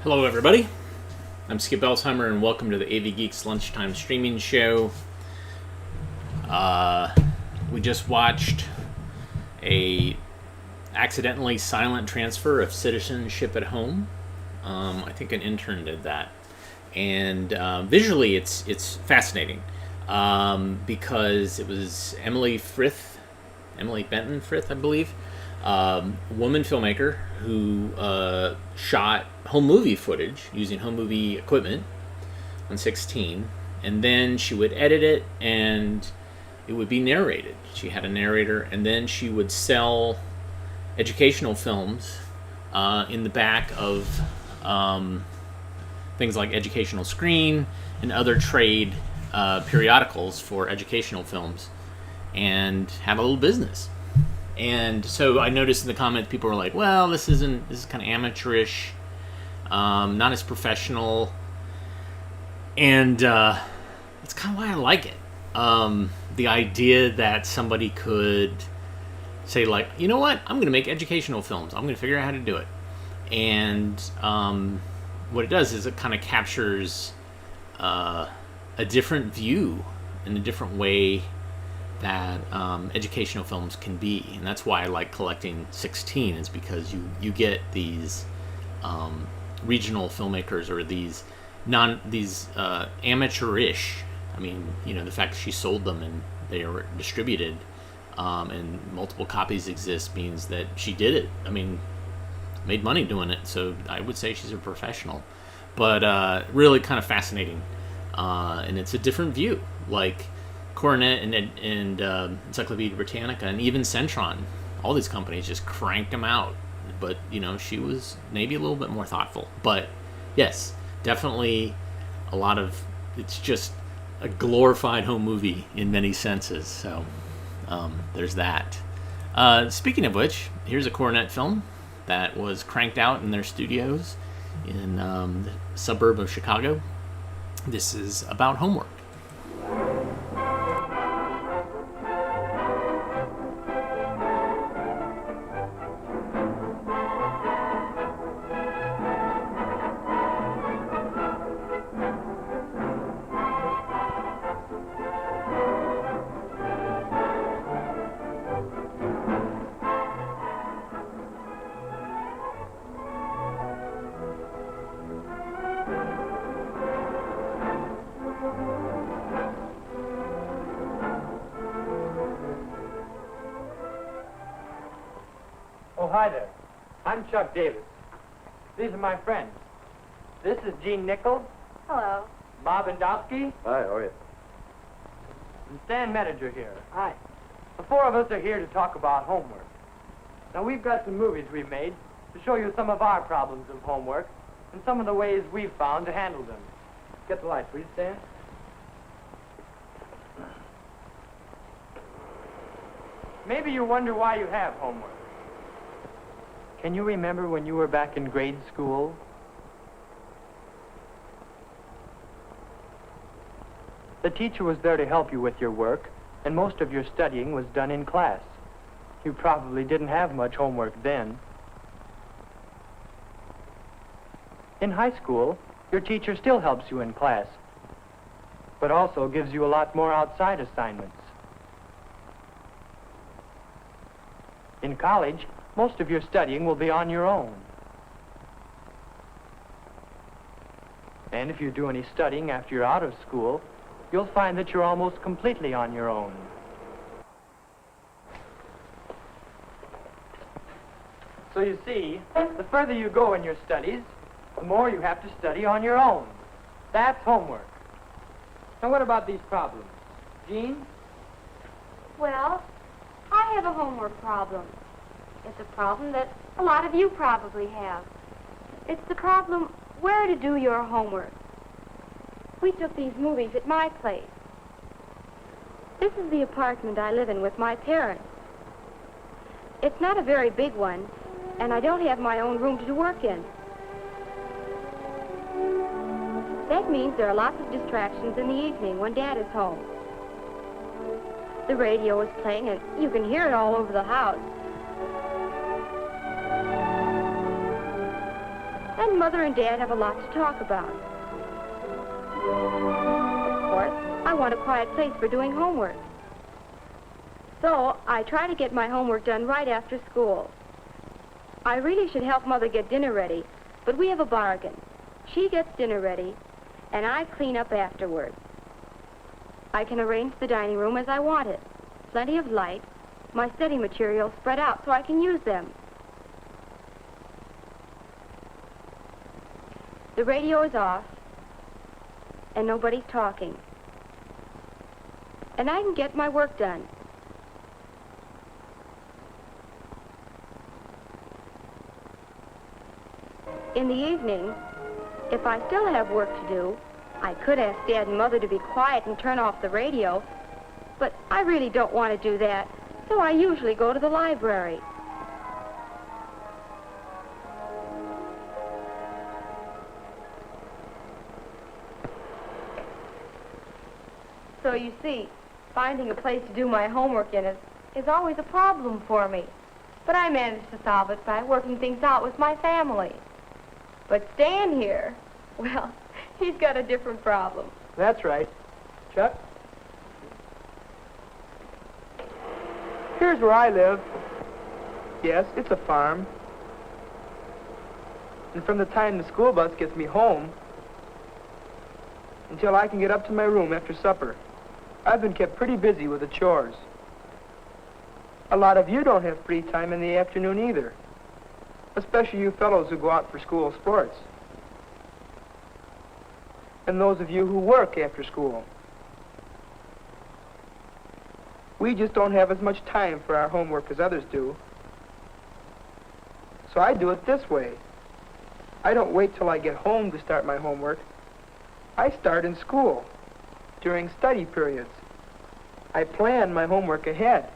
Hello, everybody. I'm Skip Elsheimer, and welcome to the AV Geeks Lunchtime streaming show. We just watched a accidentally silent transfer of citizenship at home. I think an intern did that, and visually, it's fascinating because it was Emily Benton Frith, I believe. Woman filmmaker who shot home movie footage using home movie equipment on 16, and then she would edit it and it would be narrated. She had a narrator, and then she would sell educational films in the back of things like Educational Screen and other trade periodicals for educational films, and have a little business. And so I noticed in the comments, people were like, well, this is kind of amateurish, not as professional. And that's kind of why I like it. The idea that somebody could say, like, you know what, I'm going to make educational films. I'm going to figure out how to do it. And what it does is it kind of captures a different view in a different way that educational films can be. And that's why I like collecting 16, is because you get these regional filmmakers, or these amateurish. I mean, you know, the fact that she sold them and they are distributed and multiple copies exist means that she did it. I mean, made money doing it. So I would say she's a professional, but really kind of fascinating. And it's a different view, like Coronet and Encyclopedia Britannica, and even Centron. All these companies just cranked them out. But, you know, she was maybe a little bit more thoughtful. But, yes, definitely a lot of... It's just a glorified home movie in many senses. So, there's that. Speaking of which, here's a Coronet film that was cranked out in their studios in the suburb of Chicago. This is about homework. Oh, hi there. I'm Chuck Davis. These are my friends. This is Gene Nichol. Hello. Bob Endowski. Hi, how are you? And Stan Mediger here. Hi. The four of us are here to talk about homework. Now, we've got some movies we've made to show you some of our problems of homework and some of the ways we've found to handle them. Get the light, please, Stan. Maybe you wonder why you have homework. Can you remember when you were back in grade school? The teacher was there to help you with your work, and most of your studying was done in class. You probably didn't have much homework then. In high school, your teacher still helps you in class, but also gives you a lot more outside assignments. In college, most of your studying will be on your own. And if you do any studying after you're out of school, you'll find that you're almost completely on your own. So you see, the further you go in your studies, the more you have to study on your own. That's homework. Now, what about these problems? Jean? Well, I have a homework problem. It's a problem that a lot of you probably have. It's the problem where to do your homework. We took these movies at my place. This is the apartment I live in with my parents. It's not a very big one, and I don't have my own room to work in. That means there are lots of distractions in the evening when Dad is home. The radio is playing, and you can hear it all over the house. and Mother and Dad have a lot to talk about. Of course, I want a quiet place for doing homework. So I try to get my homework done right after school. I really should help Mother get dinner ready, but we have a bargain. She gets dinner ready, and I clean up afterward. I can arrange the dining room as I want it. Plenty of light, my study materials spread out so I can use them. The radio is off, and nobody's talking. And I can get my work done. In the evening, if I still have work to do, I could ask Dad and Mother to be quiet and turn off the radio, but I really don't want to do that, so I usually go to the library. So you see, finding a place to do my homework in is always a problem for me. But I manage to solve it by working things out with my family. But Stan here, well, he's got a different problem. That's right. Chuck? Here's where I live. Yes, it's a farm. And from the time the school bus gets me home until I can get up to my room after supper, I've been kept pretty busy with the chores. A lot of you don't have free time in the afternoon either, especially you fellows who go out for school sports. And those of you who work after school. We just don't have as much time for our homework as others do. So I do it this way. I don't wait till I get home to start my homework. I start in school, during study periods. I plan my homework ahead.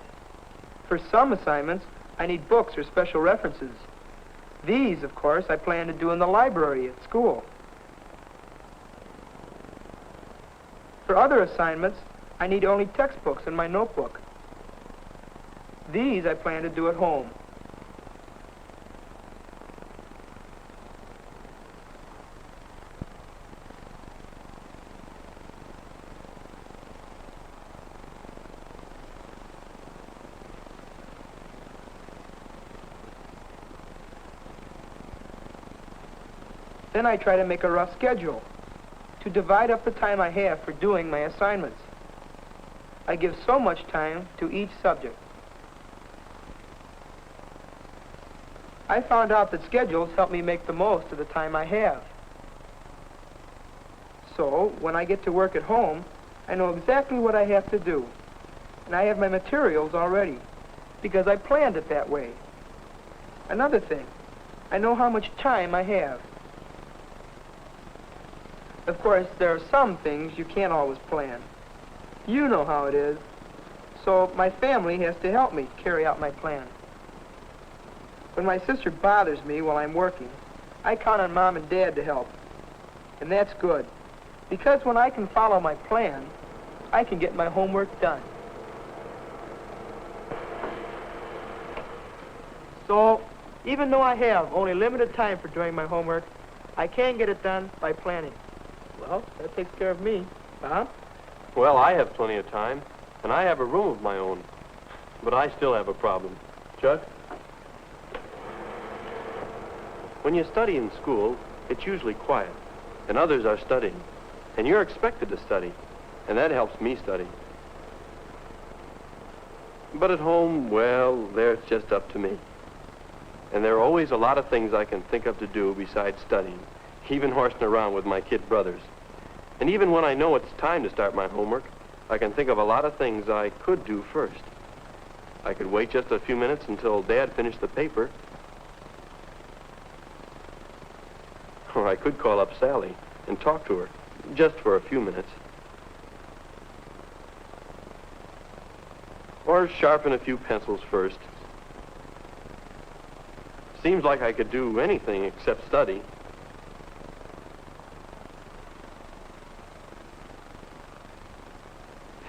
For some assignments, I need books or special references. These, of course, I plan to do in the library at school. For other assignments, I need only textbooks and my notebook. These I plan to do at home. Then I try to make a rough schedule to divide up the time I have for doing my assignments. I give so much time to each subject. I found out that schedules help me make the most of the time I have. So, when I get to work at home, I know exactly what I have to do. And I have my materials already, because I planned it that way. Another thing, I know how much time I have. Of course, there are some things you can't always plan. You know how it is. So my family has to help me carry out my plan. When my sister bothers me while I'm working, I count on Mom and Dad to help. And that's good, because when I can follow my plan, I can get my homework done. So, even though I have only limited time for doing my homework, I can get it done by planning. Well, that takes care of me. Bob? Well, I have plenty of time, and I have a room of my own. But I still have a problem. Chuck? When you study in school, it's usually quiet, and others are studying. And you're expected to study, and that helps me study. But at home, well, there it's just up to me. And there are always a lot of things I can think of to do besides studying, even horsing around with my kid brothers. And even when I know it's time to start my homework, I can think of a lot of things I could do first. I could wait just a few minutes until Dad finished the paper. Or I could call up Sally and talk to her, just for a few minutes. Or sharpen a few pencils first. Seems like I could do anything except study.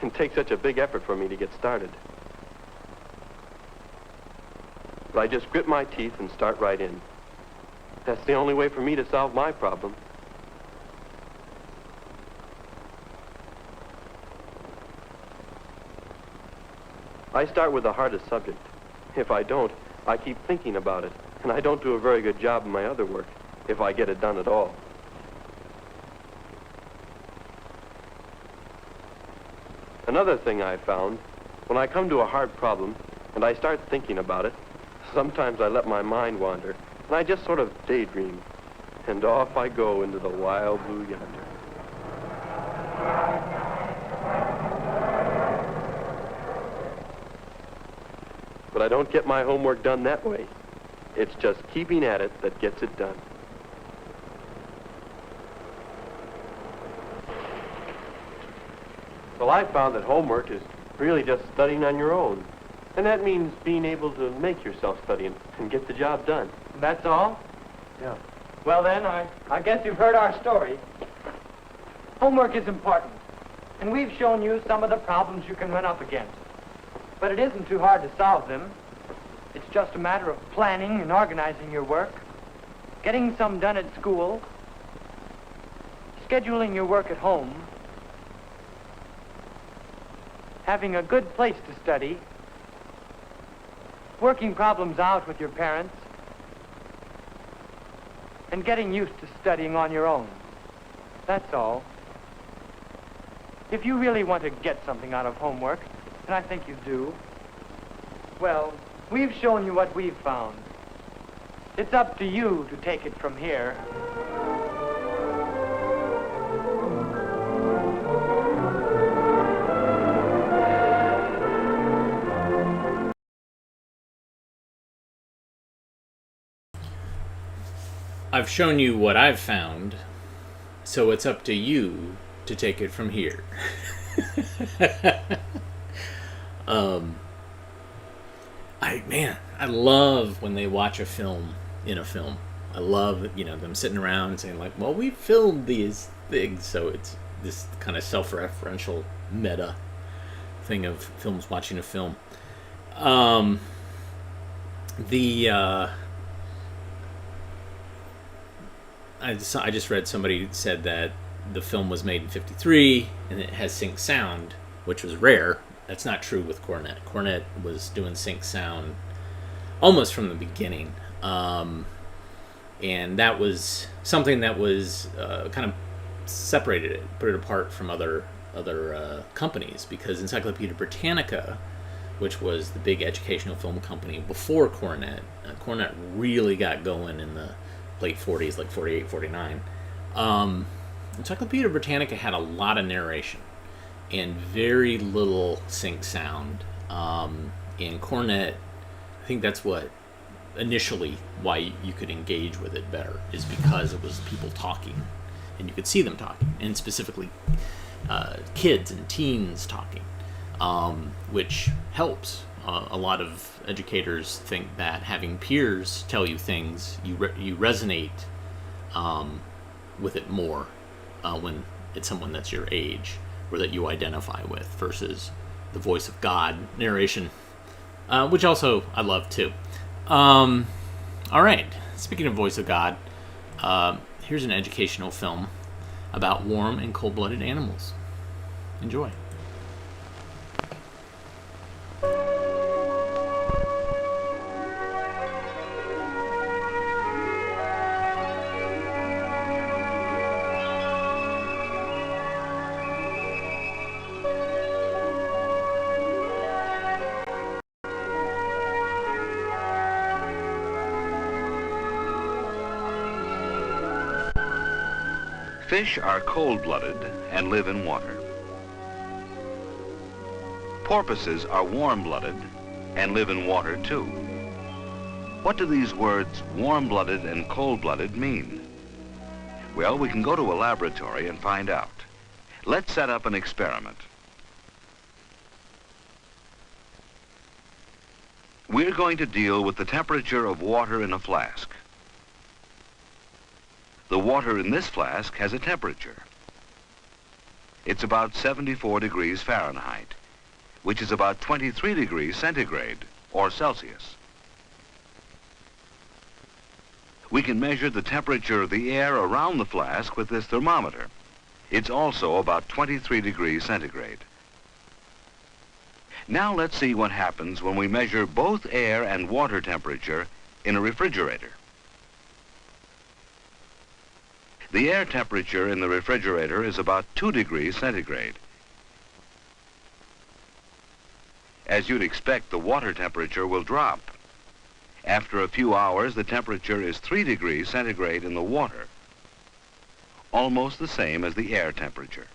It takes such a big effort for me to get started. But I just grit my teeth and start right in. That's the only way for me to solve my problem. I start with the hardest subject. If I don't, I keep thinking about it, and I don't do a very good job in my other work, if I get it done at all. Another thing I found, when I come to a hard problem and I start thinking about it, sometimes I let my mind wander, and I just sort of daydream, and off I go into the wild blue yonder. But I don't get my homework done that way. It's just keeping at it that gets it done. Well, I found that homework is really just studying on your own. And that means being able to make yourself study and get the job done. That's all? Yeah. Well then, I guess you've heard our story. Homework is important, and we've shown you some of the problems you can run up against. But it isn't too hard to solve them. It's just a matter of planning and organizing your work, getting some done at school, scheduling your work at home, having a good place to study, working problems out with your parents, and getting used to studying on your own. That's all. If you really want to get something out of homework, and I think you do, well, we've shown you what we've found. It's up to you to take it from here. I've shown you what I've found, so it's up to you to take it from here. I love when they watch a film in a film. I love, them sitting around and saying like, well, we filmed these things. So it's this kind of self-referential meta thing of films watching a film. I just read somebody said that the film was made in '53 and it has sync sound, which was rare. That's not true with Coronet. Coronet was doing sync sound almost from the beginning, and that was something that was kind of separated it, put it apart from other companies, because Encyclopedia Britannica, which was the big educational film company before Coronet, Coronet really got going in the late 40s, like 48, 49. Encyclopedia Britannica had a lot of narration and very little sync sound. And Coronet, I think that's what initially why you could engage with it better, is because it was people talking and you could see them talking, and specifically kids and teens talking, which helps. A lot of educators think that having peers tell you things, you resonate with it more when it's someone that's your age or that you identify with, versus the voice of God narration, which also I love too. All right, speaking of voice of God, here's an educational film about warm and cold-blooded animals. Enjoy. Fish are cold-blooded and live in water. Porpoises are warm-blooded and live in water too. What do these words warm-blooded and cold-blooded mean? Well, we can go to a laboratory and find out. Let's set up an experiment. We're going to deal with the temperature of water in a flask. The water in this flask has a temperature. It's about 74 degrees Fahrenheit, which is about 23 degrees centigrade, or Celsius. We can measure the temperature of the air around the flask with this thermometer. It's also about 23 degrees centigrade. Now let's see what happens when we measure both air and water temperature in a refrigerator. The air temperature in the refrigerator is about 2 degrees centigrade. As you'd expect, the water temperature will drop. After a few hours, the temperature is 3 degrees centigrade in the water, almost the same as the air temperature.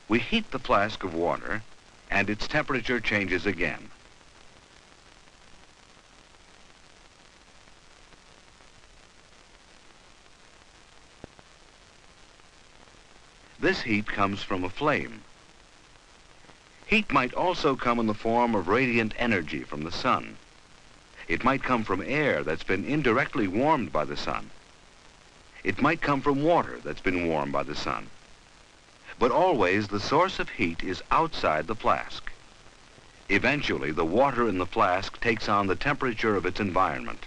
We heat the flask of water, and its temperature changes again. This heat comes from a flame. Heat might also come in the form of radiant energy from the sun. It might come from air that's been indirectly warmed by the sun. It might come from water that's been warmed by the sun. But always the source of heat is outside the flask. Eventually, the water in the flask takes on the temperature of its environment.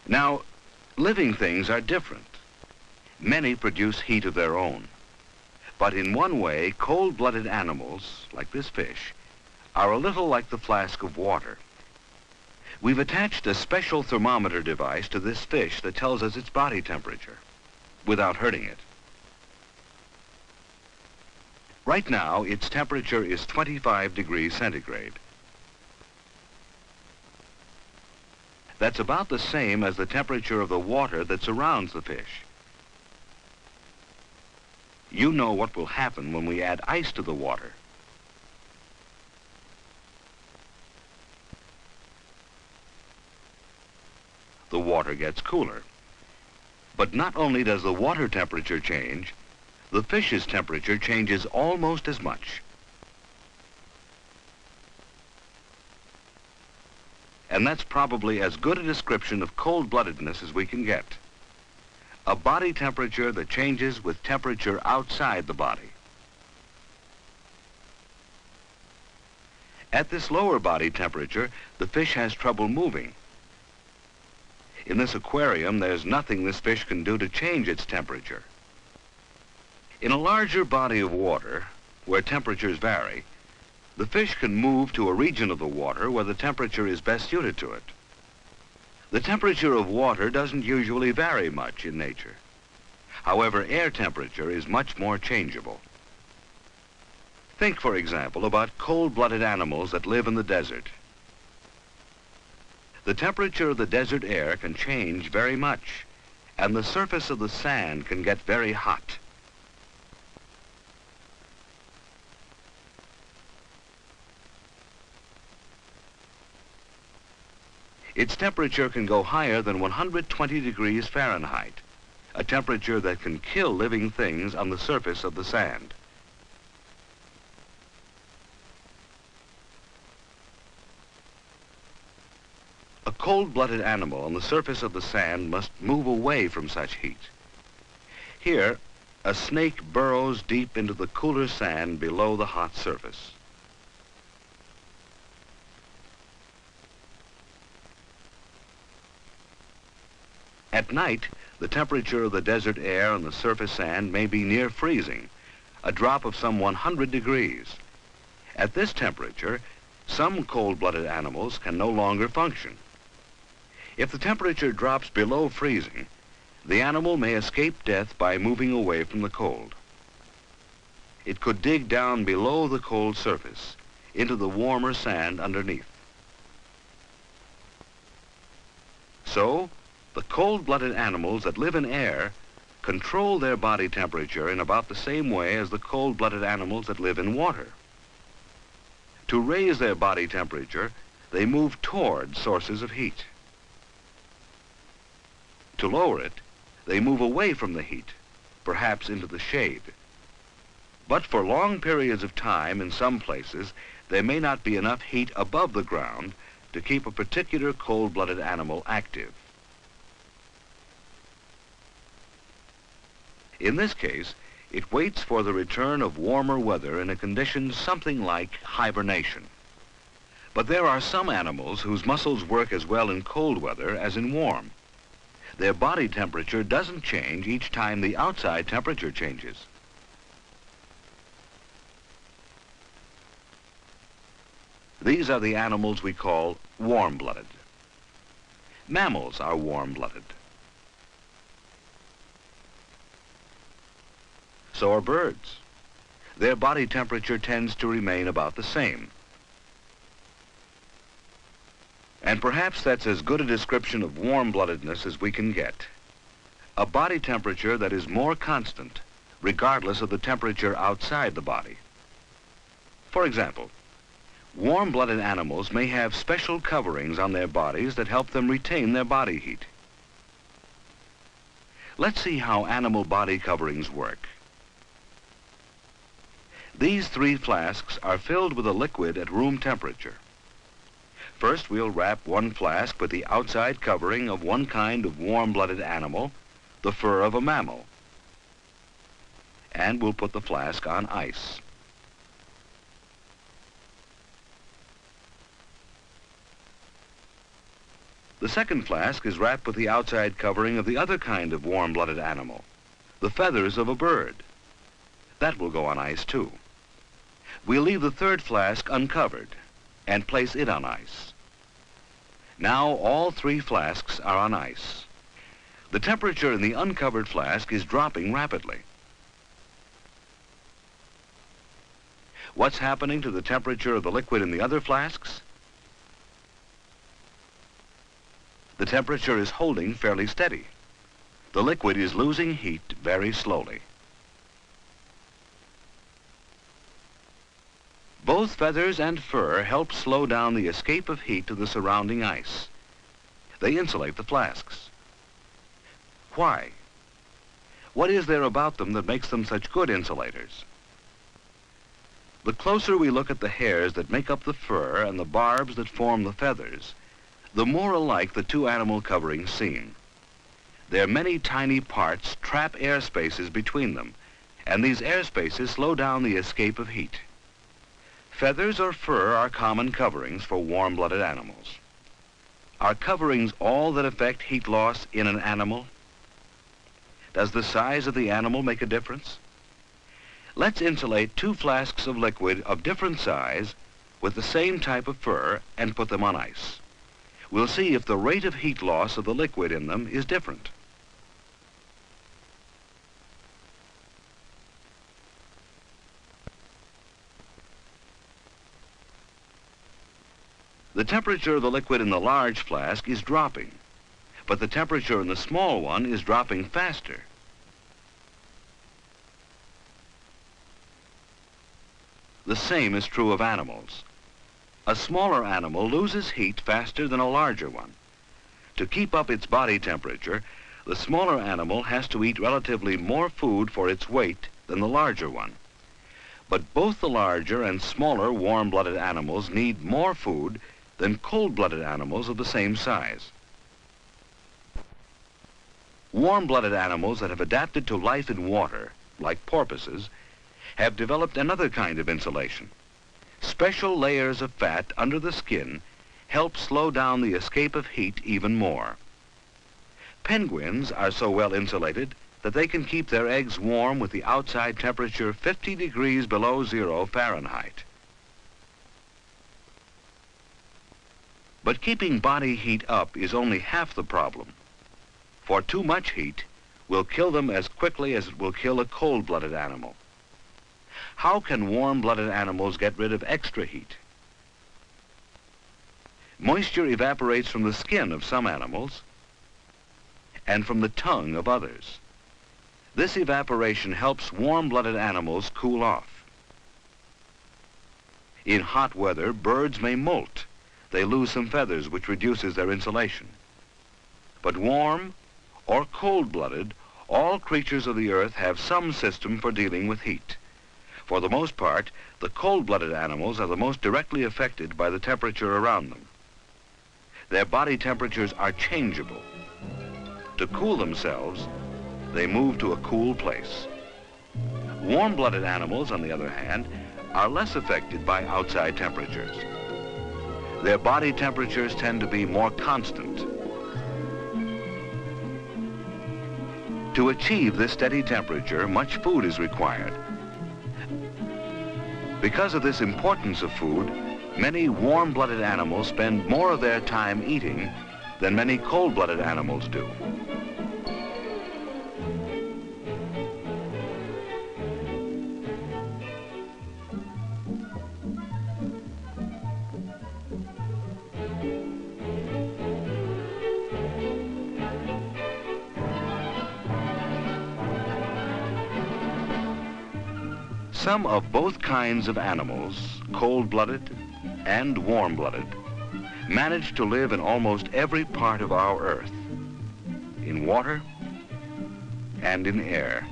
Now, living things are different. Many produce heat of their own. But in one way, cold-blooded animals, like this fish, are a little like the flask of water. We've attached a special thermometer device to this fish that tells us its body temperature without hurting it. Right now, its temperature is 25 degrees centigrade. That's about the same as the temperature of the water that surrounds the fish. You know what will happen when we add ice to the water. The water gets cooler. But not only does the water temperature change, the fish's temperature changes almost as much. And that's probably as good a description of cold-bloodedness as we can get. A body temperature that changes with temperature outside the body. At this lower body temperature, the fish has trouble moving. In this aquarium, there's nothing this fish can do to change its temperature. In a larger body of water, where temperatures vary, the fish can move to a region of the water where the temperature is best suited to it. The temperature of water doesn't usually vary much in nature. However, air temperature is much more changeable. Think, for example, about cold-blooded animals that live in the desert. The temperature of the desert air can change very much, and the surface of the sand can get very hot. Its temperature can go higher than 120 degrees Fahrenheit, a temperature that can kill living things on the surface of the sand. A cold-blooded animal on the surface of the sand must move away from such heat. Here, a snake burrows deep into the cooler sand below the hot surface. At night, the temperature of the desert air on the surface sand may be near freezing, a drop of some 100 degrees. At this temperature, some cold-blooded animals can no longer function. If the temperature drops below freezing, the animal may escape death by moving away from the cold. It could dig down below the cold surface into the warmer sand underneath. So, the cold-blooded animals that live in air control their body temperature in about the same way as the cold-blooded animals that live in water. To raise their body temperature, they move toward sources of heat. To lower it, they move away from the heat, perhaps into the shade. But for long periods of time in some places, there may not be enough heat above the ground to keep a particular cold-blooded animal active. In this case, it waits for the return of warmer weather in a condition something like hibernation. But there are some animals whose muscles work as well in cold weather as in warm. Their body temperature doesn't change each time the outside temperature changes. These are the animals we call warm-blooded. Mammals are warm-blooded. So are birds. Their body temperature tends to remain about the same. And perhaps that's as good a description of warm-bloodedness as we can get. A body temperature that is more constant, regardless of the temperature outside the body. For example, warm-blooded animals may have special coverings on their bodies that help them retain their body heat. Let's see how animal body coverings work. These 3 flasks are filled with a liquid at room temperature. First, we'll wrap one flask with the outside covering of one kind of warm-blooded animal, the fur of a mammal. And we'll put the flask on ice. The second flask is wrapped with the outside covering of the other kind of warm-blooded animal, the feathers of a bird. That will go on ice too. We'll leave the third flask uncovered and place it on ice. Now all 3 flasks are on ice. The temperature in the uncovered flask is dropping rapidly. What's happening to the temperature of the liquid in the other flasks? The temperature is holding fairly steady. The liquid is losing heat very slowly. Both feathers and fur help slow down the escape of heat to the surrounding ice. They insulate the flasks. Why? What is there about them that makes them such good insulators? The closer we look at the hairs that make up the fur and the barbs that form the feathers, the more alike the 2 animal coverings seem. Their many tiny parts trap air spaces between them, and these air spaces slow down the escape of heat. Feathers or fur are common coverings for warm-blooded animals. Are coverings all that affect heat loss in an animal? Does the size of the animal make a difference? Let's insulate 2 flasks of liquid of different size with the same type of fur and put them on ice. We'll see if the rate of heat loss of the liquid in them is different. The temperature of the liquid in the large flask is dropping, but the temperature in the small one is dropping faster. The same is true of animals. A smaller animal loses heat faster than a larger one. To keep up its body temperature, the smaller animal has to eat relatively more food for its weight than the larger one. But both the larger and smaller warm-blooded animals need more food than cold-blooded animals of the same size. Warm-blooded animals that have adapted to life in water, like porpoises, have developed another kind of insulation. Special layers of fat under the skin help slow down the escape of heat even more. Penguins are so well insulated that they can keep their eggs warm with the outside temperature 50 degrees below 0 Fahrenheit. But keeping body heat up is only half the problem. For too much heat will kill them as quickly as it will kill a cold-blooded animal. How can warm-blooded animals get rid of extra heat? Moisture evaporates from the skin of some animals and from the tongue of others. This evaporation helps warm-blooded animals cool off. In hot weather, birds may molt. They lose some feathers, which reduces their insulation. But warm or cold-blooded, all creatures of the earth have some system for dealing with heat. For the most part, the cold-blooded animals are the most directly affected by the temperature around them. Their body temperatures are changeable. To cool themselves, they move to a cool place. Warm-blooded animals, on the other hand, are less affected by outside temperatures. their body temperatures tend to be more constant. To achieve this steady temperature, much food is required. Because of this importance of food, many warm-blooded animals spend more of their time eating than many cold-blooded animals do. Some of both kinds of animals, cold-blooded and warm-blooded, manage to live in almost every part of our Earth, in water and in air.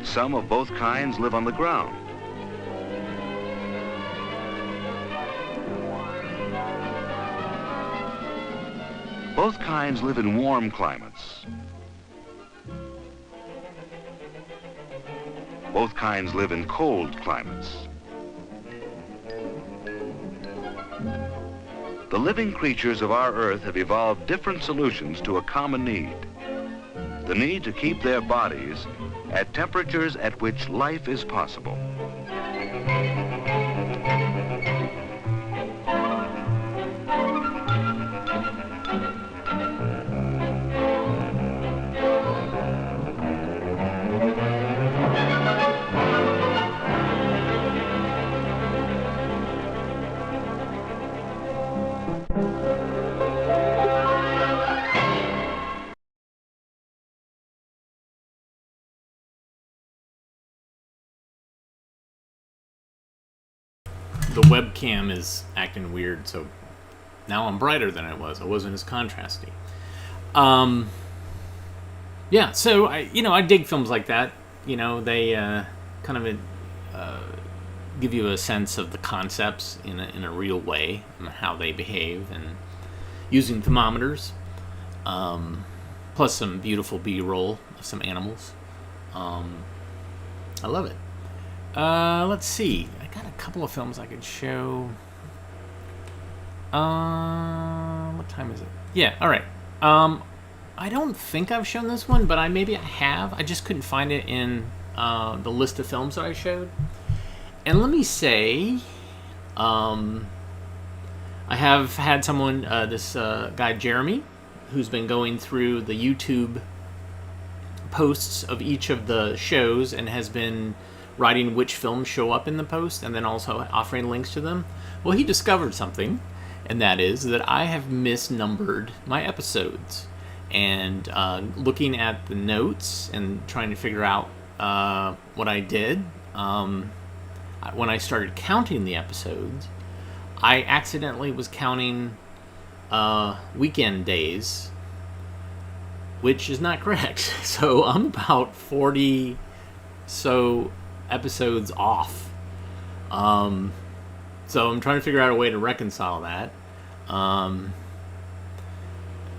Some of both kinds live on the ground. Both kinds live in warm climates. Both kinds live in cold climates. The living creatures of our Earth have evolved different solutions to a common need: the need to keep their bodies at temperatures at which life is possible. The webcam is acting weird, so now I'm brighter than I was. I wasn't as contrasty. Yeah, so I dig films like that. They kind of give you a sense of the concepts in a real way and how they behave, and using thermometers, plus some beautiful B-roll of some animals. I love it. Let's see. I got a couple of films I could show. What time is it? Yeah, all right. I don't think I've shown this one, but maybe I have. I just couldn't find it in the list of films that I showed. And let me say, I have had someone, this guy Jeremy, who's been going through the YouTube posts of each of the shows and has been writing which films show up in the post and then also offering links to them. Well, he discovered something, and that is that I have misnumbered my episodes. And looking at the notes and trying to figure out what I did, when I started counting the episodes, I accidentally was counting weekend days, which is not correct. So I'm about 40 so episodes off. So I'm trying to figure out a way to reconcile that.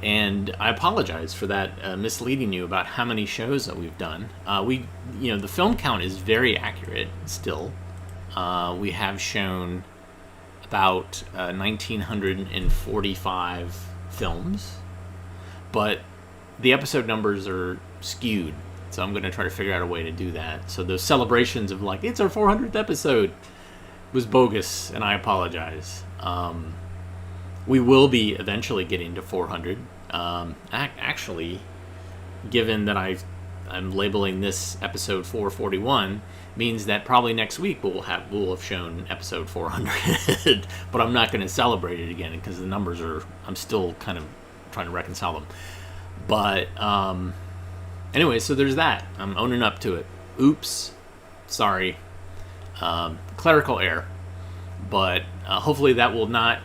And I apologize for that, misleading you about how many shows that we've done. The film count is very accurate still. We have shown about 1,945 films, but the episode numbers are skewed. So I'm going to try to figure out a way to do that. So those celebrations of it's our 400th episode was bogus, and I apologize. We will be eventually getting to 400. Actually, given that I'm labeling this episode 441, means that probably next week we'll have shown episode 400. But I'm not going to celebrate it again because the numbers I'm still kind of trying to reconcile them. But anyway, so there's that. I'm owning up to it. Oops. Sorry. Clerical error. But hopefully that will not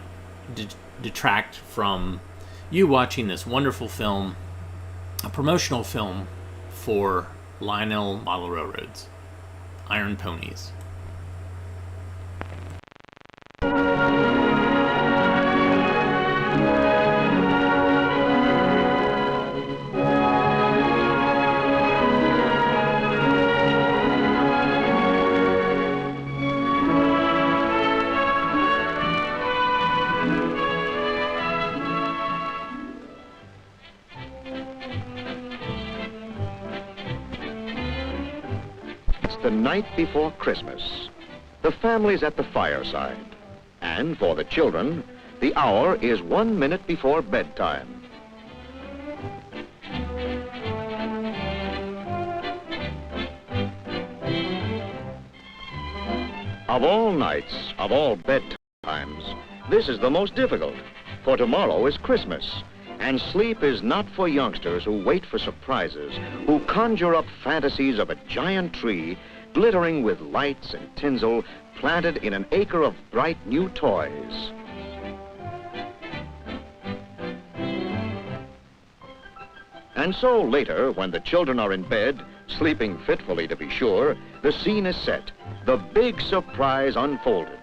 detract from you watching this wonderful film, a promotional film for Lionel Model Railroads, Iron Ponies. the night before Christmas. The family's at the fireside. And for the children, the hour is 1 minute before bedtime. Of all nights, of all bedtimes, this is the most difficult, for tomorrow is Christmas, and sleep is not for youngsters who wait for surprises, who conjure up fantasies of a giant tree glittering with lights and tinsel planted in an acre of bright new toys. And so later, when the children are in bed, sleeping fitfully to be sure, the scene is set, the big surprise unfolded.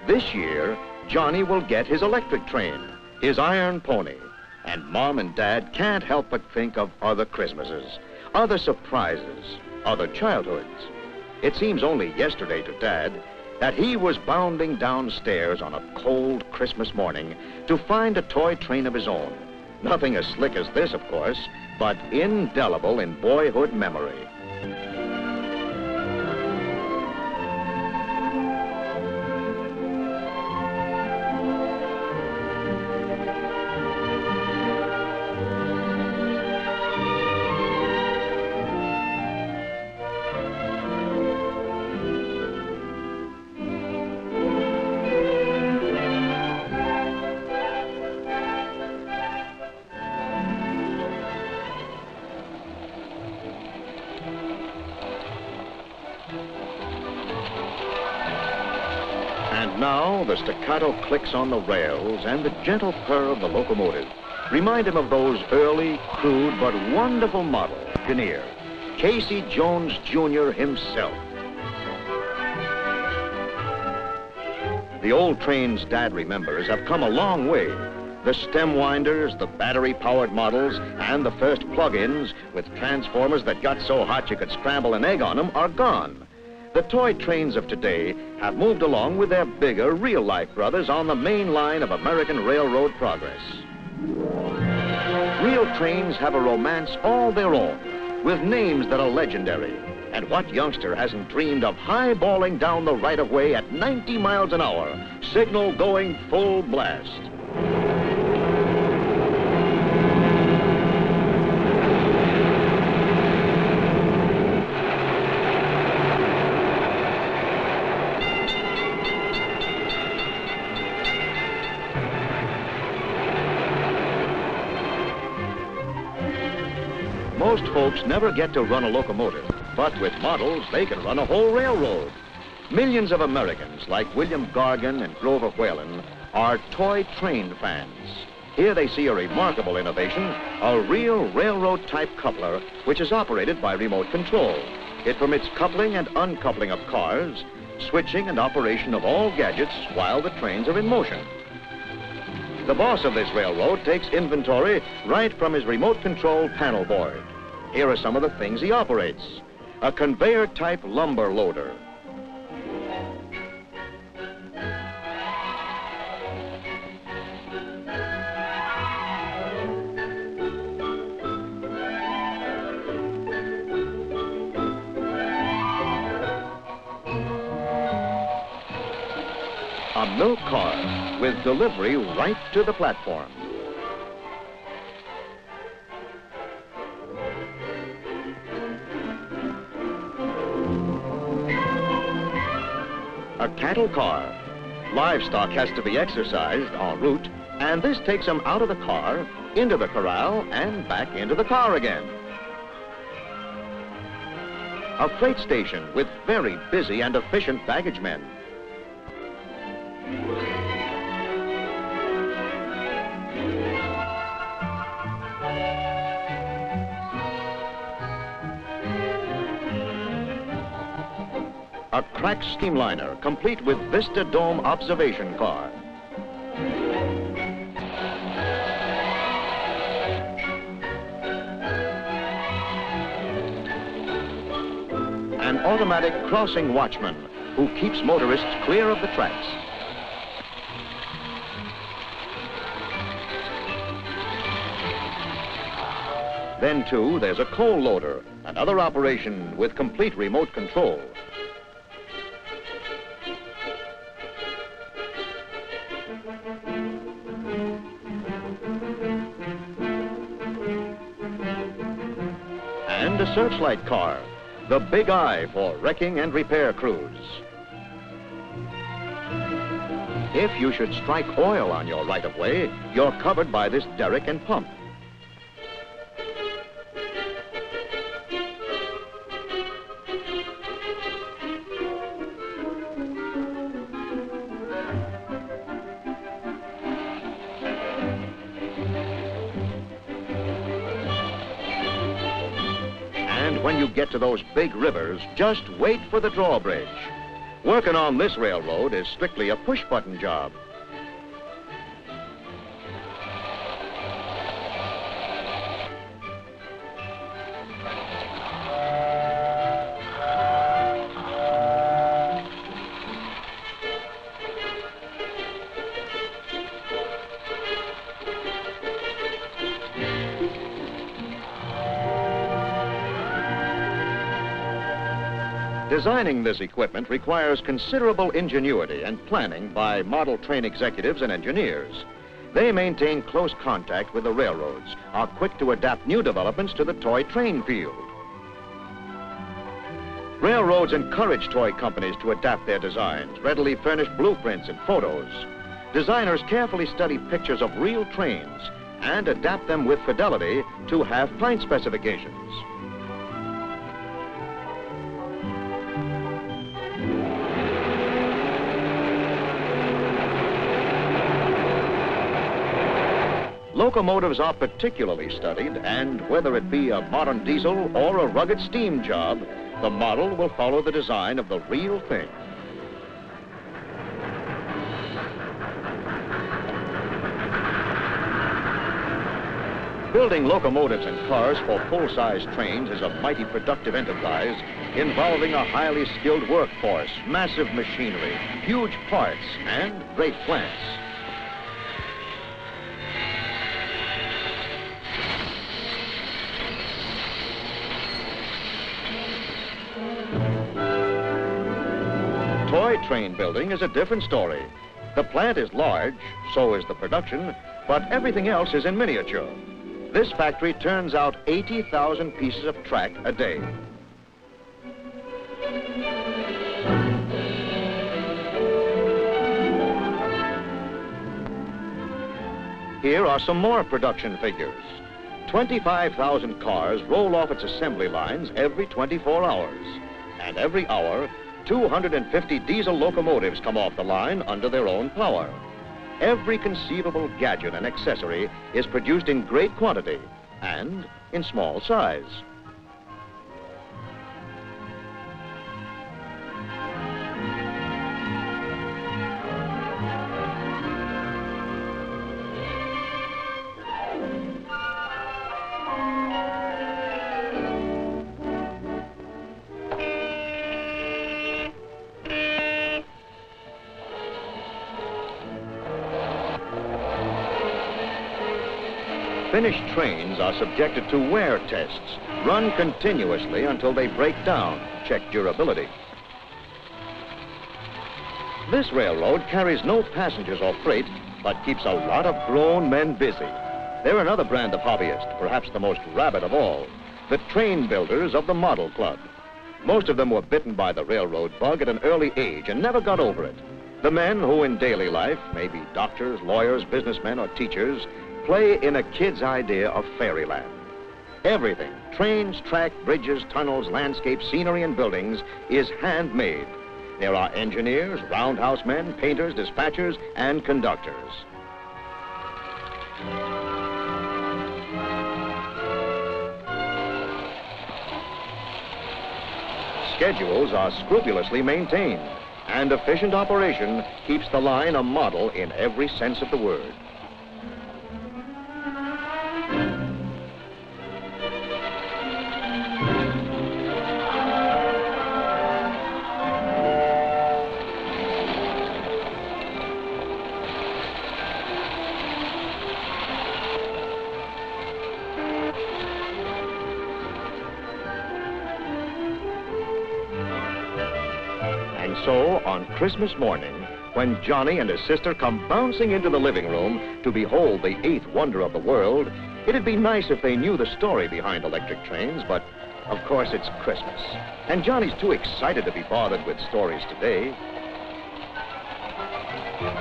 This year, Johnny will get his electric train, his iron pony, and Mom and Dad can't help but think of other Christmases, other surprises, other childhoods. It seems only yesterday to Dad that he was bounding downstairs on a cold Christmas morning to find a toy train of his own. Nothing as slick as this, of course, but indelible in boyhood memory. And now the staccato clicks on the rails and the gentle purr of the locomotive remind him of those early, crude, but wonderful model engineer, Casey Jones Jr. himself. The old trains Dad remembers have come a long way. The stem winders, the battery-powered models, and the first plug-ins with transformers that got so hot you could scramble an egg on them are gone. The toy trains of today have moved along with their bigger, real-life brothers on the main line of American railroad progress. Real trains have a romance all their own, with names that are legendary. And what youngster hasn't dreamed of high-balling down the right-of-way at 90 miles an hour, signal going full blast? Most folks never get to run a locomotive, but with models, they can run a whole railroad. Millions of Americans, like William Gargan and Grover Whalen, are toy train fans. Here they see a remarkable innovation, a real railroad-type coupler, which is operated by remote control. It permits coupling and uncoupling of cars, switching and operation of all gadgets while the trains are in motion. The boss of this railroad takes inventory right from his remote control panel board. Here are some of the things he operates. A conveyor-type lumber loader. A milk car with delivery right to the platform. A cattle car. Livestock has to be exercised en route, and this takes them out of the car, into the corral, and back into the car again. A freight station with very busy and efficient baggage men. A crack steamliner, complete with Vista Dome observation car. An automatic crossing watchman who keeps motorists clear of the tracks. Then, too, there's a coal loader, another operation with complete remote control. and a searchlight car, the Big Eye for wrecking and repair crews. If you should strike oil on your right-of-way, you're covered by this derrick and pump. And when you get to those big rivers, just wait for the drawbridge. Working on this railroad is strictly a push-button job. Designing this equipment requires considerable ingenuity and planning by model train executives and engineers. They maintain close contact with the railroads, are quick to adapt new developments to the toy train field. Railroads encourage toy companies to adapt their designs, readily furnish blueprints and photos. Designers carefully study pictures of real trains and adapt them with fidelity to half-pint specifications. Locomotives are particularly studied, and whether it be a modern diesel or a rugged steam job, the model will follow the design of the real thing. Building locomotives and cars for full-size trains is a mighty productive enterprise involving a highly skilled workforce, massive machinery, huge parts, and great plants. Toy train building is a different story. The plant is large, so is the production, but everything else is in miniature. This factory turns out 80,000 pieces of track a day. Here are some more production figures. 25,000 cars roll off its assembly lines every 24 hours, and every hour, 250 diesel locomotives come off the line under their own power. Every conceivable gadget and accessory is produced in great quantity and in small size. Finished trains are subjected to wear tests, run continuously until they break down, check durability. This railroad carries no passengers or freight, but keeps a lot of grown men busy. They're another brand of hobbyists, perhaps the most rabid of all, the train builders of the Model Club. Most of them were bitten by the railroad bug at an early age and never got over it. The men who in daily life may be doctors, lawyers, businessmen, or teachers, play in a kid's idea of fairyland. Everything, trains, track, bridges, tunnels, landscapes, scenery, and buildings, is handmade. There are engineers, roundhouse men, painters, dispatchers, and conductors. Schedules are scrupulously maintained, and efficient operation keeps the line a model in every sense of the word. So, on Christmas morning, when Johnny and his sister come bouncing into the living room to behold the eighth wonder of the world, it'd be nice if they knew the story behind electric trains, but Of course, it's Christmas, and Johnny's too excited to be bothered with stories today.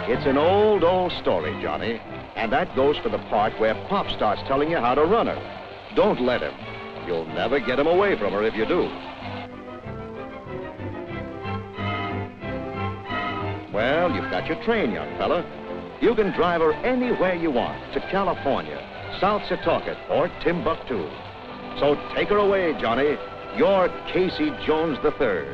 It's an old, old story, Johnny, and that goes for the part where Pop starts telling you how to run her. Don't let him. You'll never get him away from her if you do. Well, you've got your train, young fella. You can drive her anywhere you want, to California, South Setauket, or Timbuktu. So take her away, Johnny. You're Casey Jones III.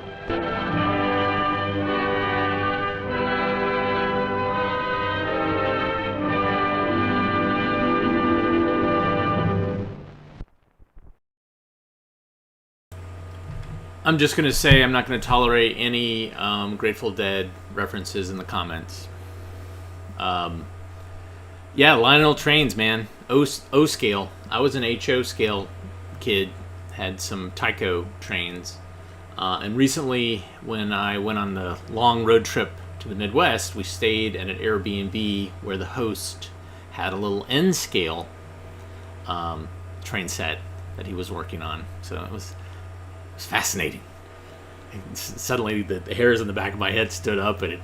I'm just going to say I'm not going to tolerate any Grateful Dead references in the comments. Yeah, Lionel trains, man. O scale. I was an HO scale kid, had some Tyco trains. And recently, when I went on the long road trip to the Midwest, we stayed at an Airbnb where the host had a little N scale train set that he was working on. So it was fascinating. And suddenly the hairs on the back of my head stood up, and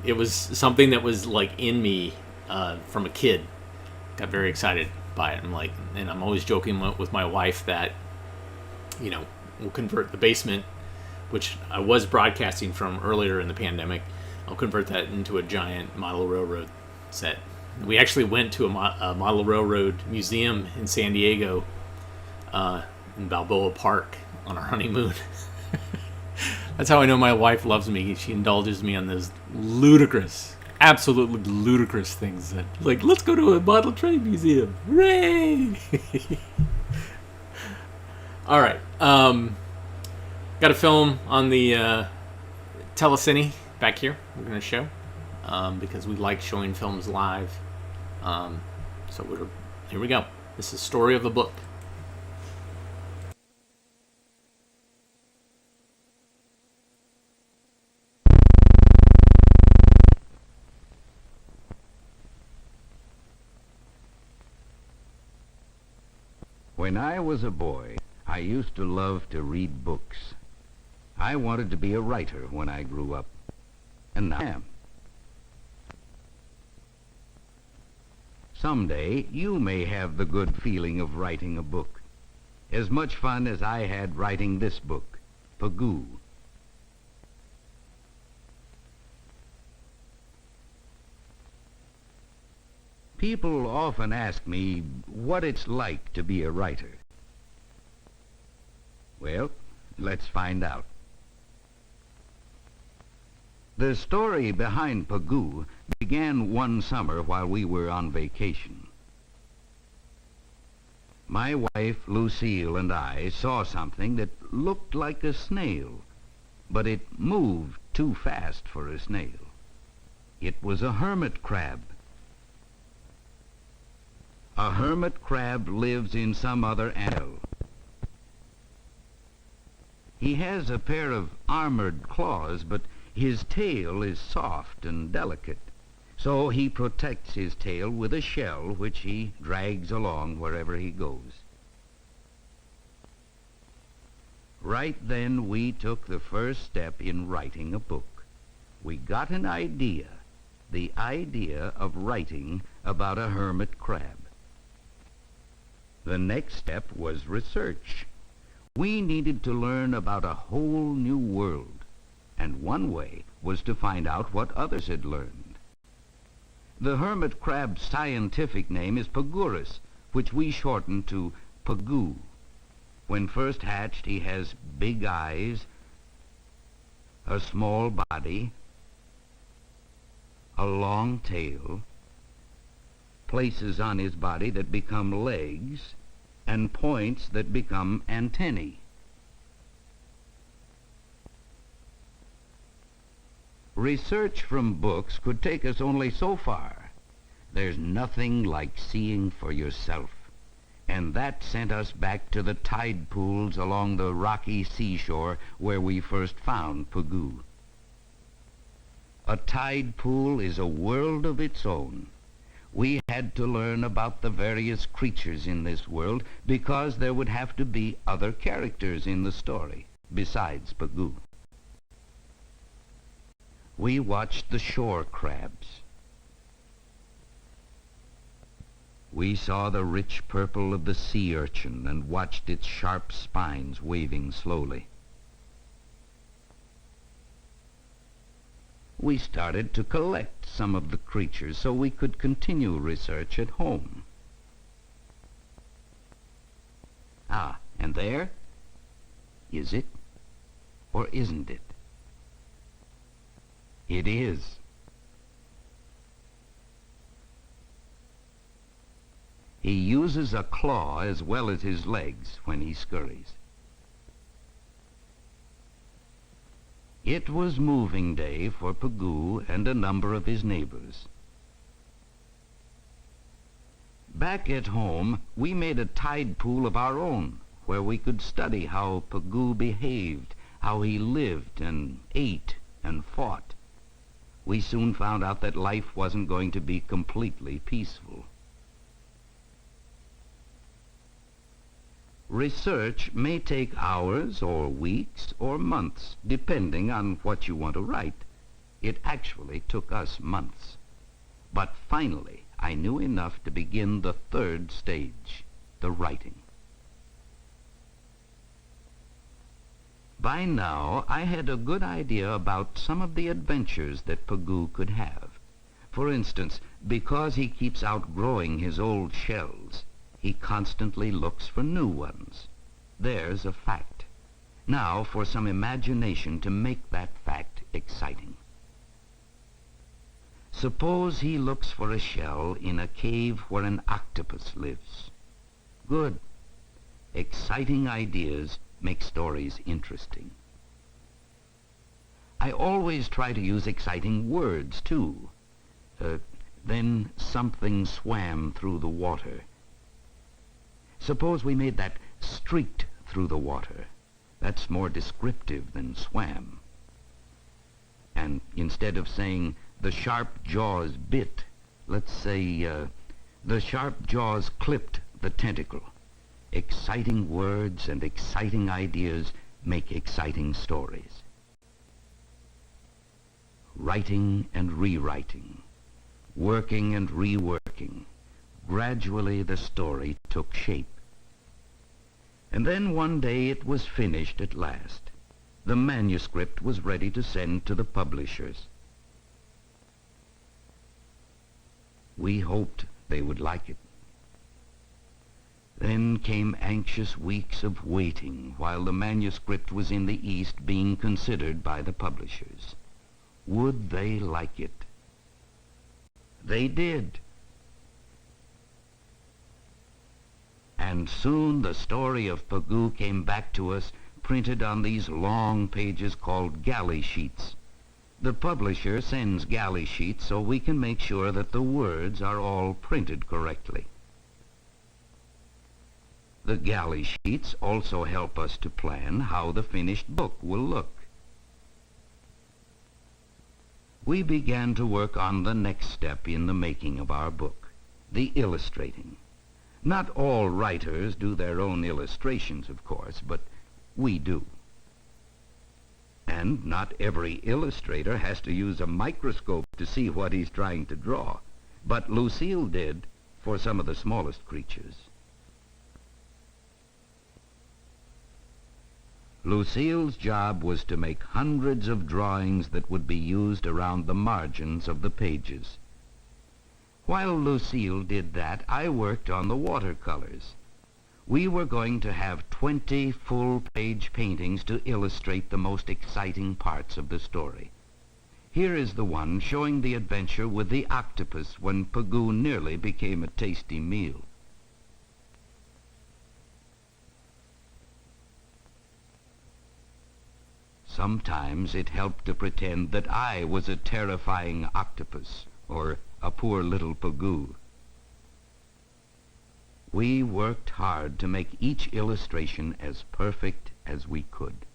it was something that was like in me from a kid. Got very excited by it. And I'm always joking with my wife that, you know, we'll convert the basement, which I was broadcasting from earlier in the pandemic. I'll convert that into a giant model railroad set. We actually went to a model railroad museum in San Diego, in Balboa Park, on our honeymoon. That's how I know my wife loves me. She indulges me on those ludicrous, absolutely ludicrous things that, like, let's go to a model train museum. Hooray! All right. Got a film on the telecine back here we're going to show because we like showing films live. Here we go. This is Story of a Book. When I was a boy, I used to love to read books. I wanted to be a writer when I grew up, and I am. Someday, you may have the good feeling of writing a book. As much fun as I had writing this book, Pagoo. People often ask me what it's like to be a writer. Well, let's find out. The story behind Pagoo began one summer while we were on vacation. My wife, Lucille, and I saw something that looked like a snail, but it moved too fast for a snail. It was a hermit crab. A hermit crab lives in some other animal. He has a pair of armored claws, but his tail is soft and delicate, so he protects his tail with a shell which he drags along wherever he goes. Right then we took the first step in writing a book. We got an idea, the idea of writing about a hermit crab. The next step was research. We needed to learn about a whole new world, and one way was to find out what others had learned. The hermit crab's scientific name is Pagurus, which we shorten to Pagoo. When first hatched, he has big eyes, a small body, a long tail, places on his body that become legs, and points that become antennae. Research from books could take us only so far. There's nothing like seeing for yourself, and that sent us back to the tide pools along the rocky seashore where we first found Pagoo. A tide pool is a world of its own. We had to learn about the various creatures in this world because there would have to be other characters in the story besides Pagoo. We watched the shore crabs. We saw the rich purple of the sea urchin and watched its sharp spines waving slowly. We started to collect some of the creatures so we could continue research at home. Ah, and there? Is it or isn't it? It is. He uses a claw as well as his legs when he scurries. It was moving day for Pagoo and a number of his neighbors. Back at home, we made a tide pool of our own where we could study how Pagoo behaved, how he lived and ate and fought. We soon found out that life wasn't going to be completely peaceful. Research may take hours or weeks or months, depending on what you want to write. It actually took us months. But finally, I knew enough to begin the third stage, the writing. By now, I had a good idea about some of the adventures that Pagoo could have. For instance, because he keeps outgrowing his old shells, he constantly looks for new ones. There's a fact. Now for some imagination to make that fact exciting. Suppose he looks for a shell in a cave where an octopus lives. Good. Exciting ideas make stories interesting. I always try to use exciting words, too. Then something swam through the water. Suppose we made that streaked through the water. That's more descriptive than swam. And instead of saying, the sharp jaws bit, let's say, the sharp jaws clipped the tentacle. Exciting words and exciting ideas make exciting stories. Writing and rewriting, working and reworking. Gradually the story took shape. And then one day it was finished at last. The manuscript was ready to send to the publishers. We hoped they would like it. Then came anxious weeks of waiting while the manuscript was in the East being considered by the publishers. Would they like it? They did. And soon the story of Pagoo came back to us, printed on these long pages called galley sheets. The publisher sends galley sheets so we can make sure that the words are all printed correctly. The galley sheets also help us to plan how the finished book will look. We began to work on the next step in the making of our book, the illustrating. Not all writers do their own illustrations, of course, but we do. And not every illustrator has to use a microscope to see what he's trying to draw, but Lucille did for some of the smallest creatures. Lucille's job was to make hundreds of drawings that would be used around the margins of the pages. While Lucille did that, I worked on the watercolors. We were going to have 20 full-page paintings to illustrate the most exciting parts of the story. Here is the one showing the adventure with the octopus when Pagoo nearly became a tasty meal. Sometimes it helped to pretend that I was a terrifying octopus or a poor little Pagoo. We worked hard to make each illustration as perfect as we could.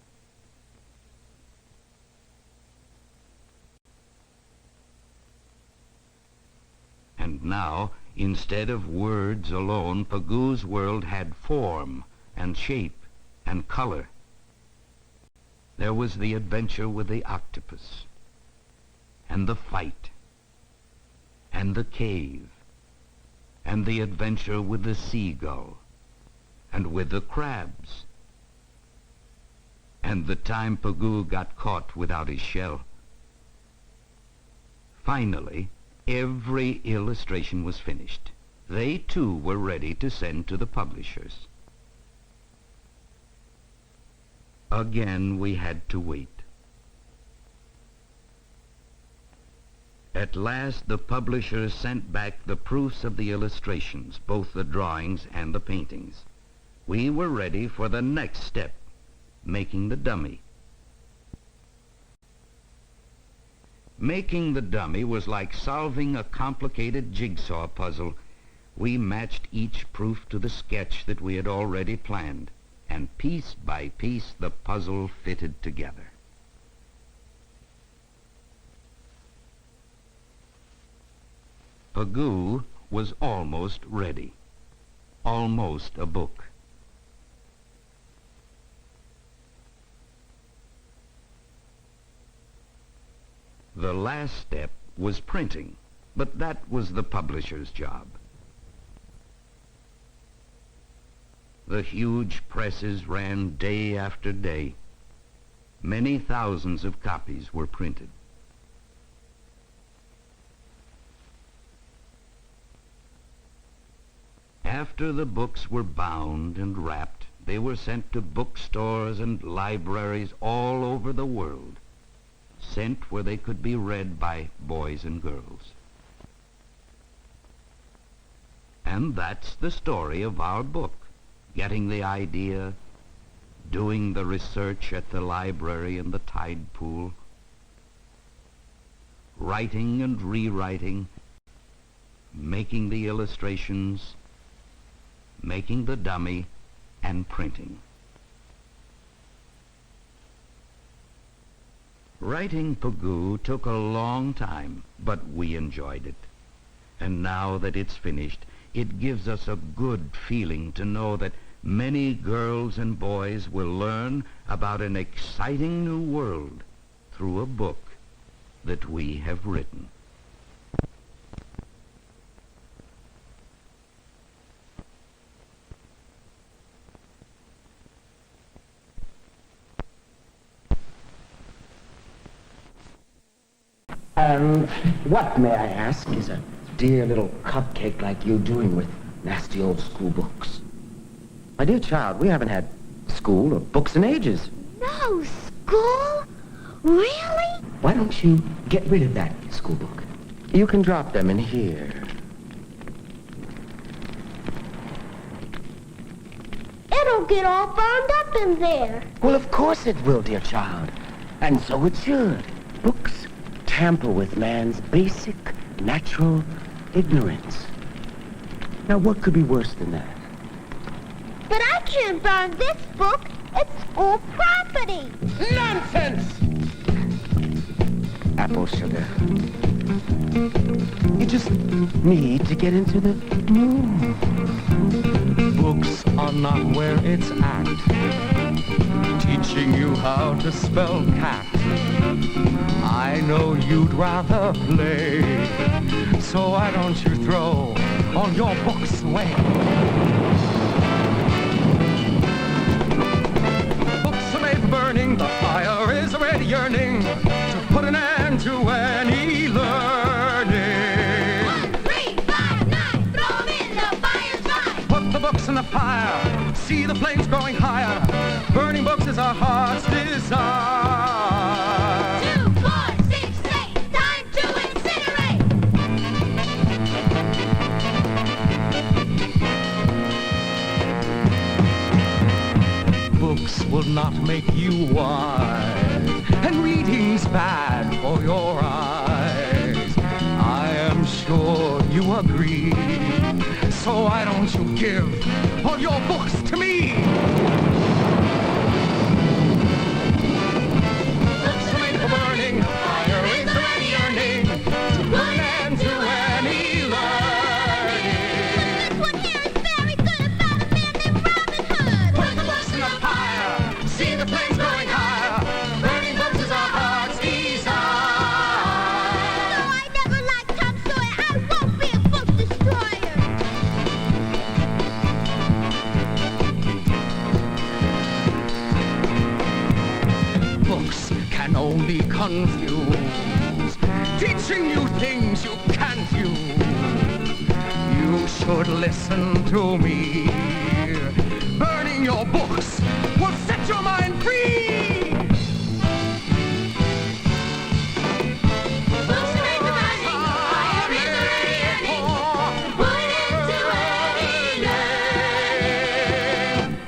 And And now, instead of words alone, Pagoo's world had form and shape and color. There was the adventure with the octopus, and the fight, and the cave, and the adventure with the seagull, and with the crabs, and the time Pagoo got caught without his shell. Finally, every illustration was finished. They too were ready to send to the publishers. Again, we had to wait. At last, the publishers sent back the proofs of the illustrations, both the drawings and the paintings. We were ready for the next step, making the dummy. Making the dummy was like solving a complicated jigsaw puzzle. We matched each proof to the sketch that we had already planned, and piece by piece the puzzle fitted together. Pagoo was almost ready. Almost a book. The last step was printing, but that was the publisher's job. The huge presses ran day after day. Many thousands of copies were printed. After the books were bound and wrapped, they were sent to bookstores and libraries all over the world, sent where they could be read by boys and girls. And that's the story of our book. Getting the idea, doing the research at the library and the tide pool, writing and rewriting, making the illustrations, making the dummy, and printing. Writing Pagoo took a long time, but we enjoyed it. And now that it's finished, it gives us a good feeling to know that many girls and boys will learn about an exciting new world through a book that we have written. What, may I ask, is a dear little cupcake like you doing with nasty old school books? My dear child, we haven't had school or books in ages. No school? Really? Why don't you get rid of that school book? You can drop them in here. It'll get all bound up in there. Well, of course it will, dear child. And so it should. Books tamper with man's basic, natural ignorance. Now, what could be worse than that? But I can't burn this book. It's school property. Nonsense! Apple sugar. You just need to get into the mood. Books are not where it's at, teaching you how to spell cat. I know you'd rather play, so why don't you throw all your books away? Books are made for burning, the fire is already yearning to put an end to any learning. 1, 3, 5, 9, throw 'em in the fire's fine. Put the books in the fire, see the flames growing higher. Burning books is our heart's desire. 2, 4, 6, 8, time to incinerate. Books will not make you wise, and reading's bad for your eyes. I am sure you agree, so why don't you give all your books to me? Books are made for burning, fire is already yearning to put an end to any learning. the flames growing higher. Burning books is our heart's desire. No, I never liked Tom Sawyer. I won't be a book destroyer. Books can only confuse, teaching you things you can't use. You should listen to me. Burning your books will set your mind free. Books to make the burning fire in the burning. Put it into any name.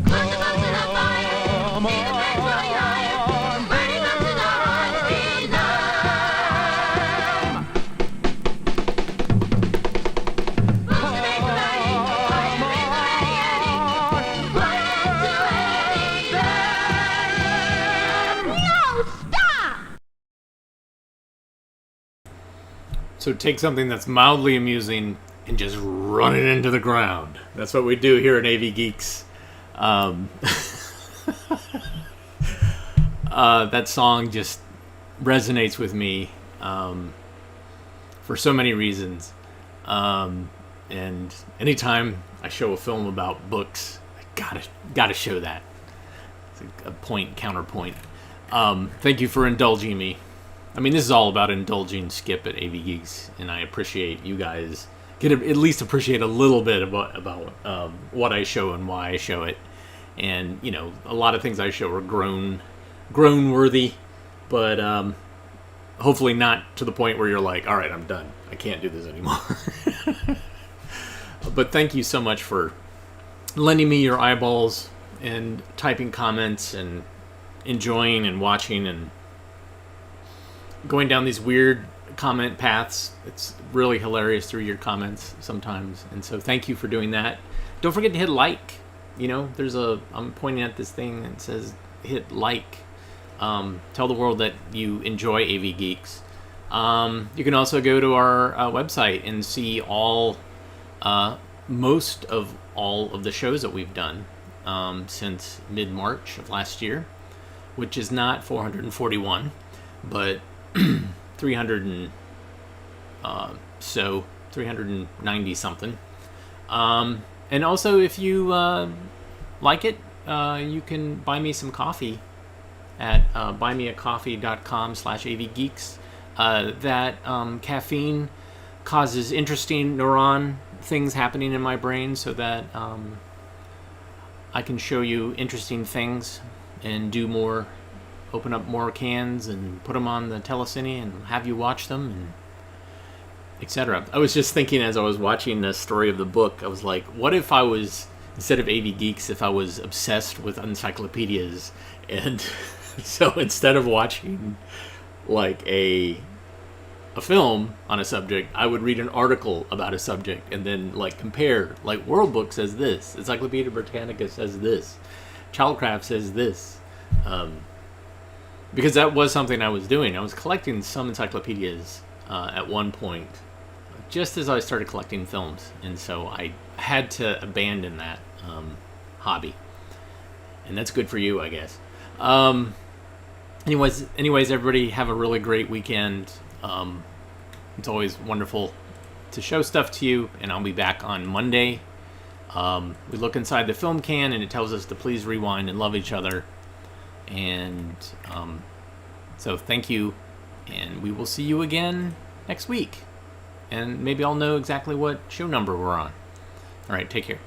Put the books in the fire. See the flames growing higher. Burning books is our heart's desire. Books to make the burning fire in the burning. Put it into any name. No, stop! So take something that's mildly amusing and just run it into the ground. That's what we do here at AV Geeks. That song just resonates with me for so many reasons. And anytime I show a film about books, I gotta show that. It's a point, counterpoint. Thank you for indulging me. I mean, this is all about indulging Skip at AV Geeks, and I appreciate you guys get to at least appreciate a little bit about what I show and why I show it. And you know, a lot of things I show are grown worthy, but hopefully not to the point where you're like, all right, I'm done. I can't do this anymore. But thank you so much for lending me your eyeballs and typing comments and enjoying and watching and going down these weird comment paths. It's really hilarious to read your comments sometimes, and so thank you for doing that. Don't forget to hit like. You know, I'm pointing at this thing that says hit like. Tell the world that you enjoy AV Geeks. You can also go to our website and see most of all of the shows that we've done since mid-March of last year, which is not 441, but 390 something. And also, if you like it, you can buy me some coffee at buymeacoffee.com/avgeeks. That caffeine causes interesting neuron things happening in my brain so that I can show you interesting things and do more, open up more cans and put them on the telecine and have you watch them and etc. I was just thinking as I was watching the story of the book, I was like, what if I was, instead of AV Geeks, if I was obsessed with encyclopedias, and so instead of watching like a film on a subject, I would read an article about a subject and then like compare, like World Book says this, Encyclopedia Britannica says this, Childcraft says this, because that was something I was doing. I was collecting some encyclopedias at one point, just as I started collecting films, and so I had to abandon that hobby, and that's good for you, I guess. Anyways, everybody have a really great weekend. It's always wonderful to show stuff to you, and I'll be back on Monday. We look inside the film can, and it tells us to please rewind and love each other. And so thank you, and we will see you again next week. And maybe I'll know exactly what show number we're on. All right, take care.